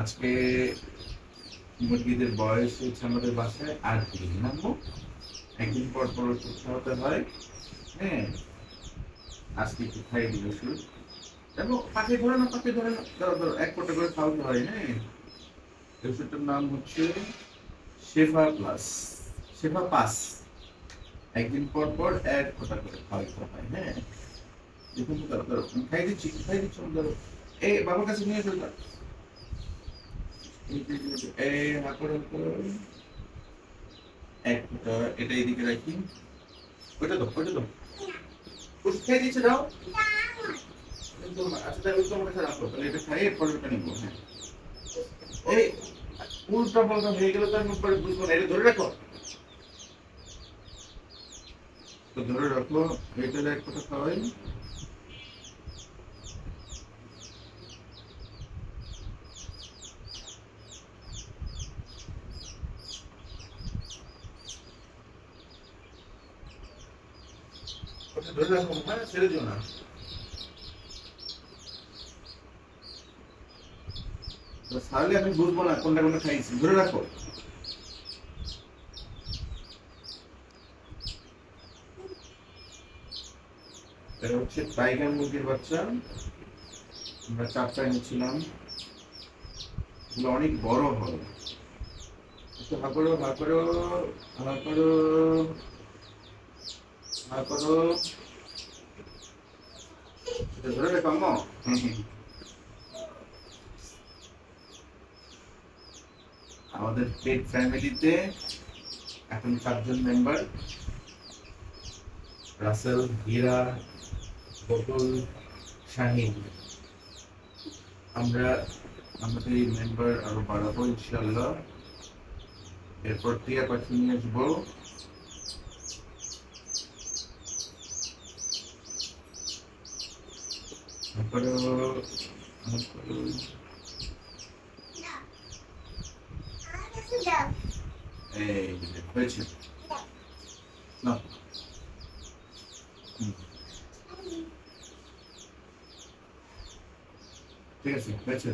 আজকে মুরগিদের বয়স হচ্ছে আমাদের বাসায় 8 দিন। নামবো একদিন পর পর করতে হতে হয়। হ্যাঁ, আজকে একটু খাইয়ে দিল শুরু। দেখো পাখি ধরে না, পাখি ধরে না, ধরো ধরো এক ফোঁটা করে খাওয়াতে হয়। হ্যাঁ, এই ওষুধটার নাম হচ্ছে শেফা প্লাস, শেফা পাস। একদিন পর পর এক ফোঁটা করে খাওয়াতে হয়। হ্যাঁ, দেখুন তো, ধরো ধরো খাই দিচ্ছি, খাই দিচ্ছি, ধরো। এই বাবার কাছে নিয়ে চলে যাও। এই হাঁকড় হাঁকড় এক ফোঁটা, এটা এদিকে রাখি। ওইটা দাও, ওইটা দাও। ওষুধ খেয়ে দিচ্ছে, দাও। একদম আচ্ছা, তাহলে ওই তোমার কাছে রাখো, তাহলে এটা খাইয়ে পরেরটা নিবো। হ্যাঁ, এই উল্টা পাল্টা হয়ে গেলে তো আমি পরে বুঝবো না। এটা ধরে রাখো, তো ধরে রাখো। এটা এক ফোঁটা খাওয়াই। ওটা ধরে রাখো, হ্যাঁ, ছেড়ে দিও না। তাহলে আমি বুঝবো না কোনটা কোনটা খাইছি। ধরে রাখো। এটা হচ্ছে টাইগার মুরগির বাচ্চা। আমরা 4টা এনেছিলাম। এগুলো অনেক বড় হয়। একটু হা করো, হা করো, হা করো, হা করো। এটা ধরে রাখো আম্মু। হুম, হুম। আমাদের পেট ফ্যামিলিতে এখন 4জন মেম্বার: রাসেল, হীরা, বকুল, শাহিন। আমরা আমাদের এই মেম্বার আরো বাড়াবো ইনশাল্লাহ। এরপর টিয়া পাখি নিয়ে আসবো। তারপরে এই যে হয়েছে না। হুম, ঠিক আছে, হয়েছে।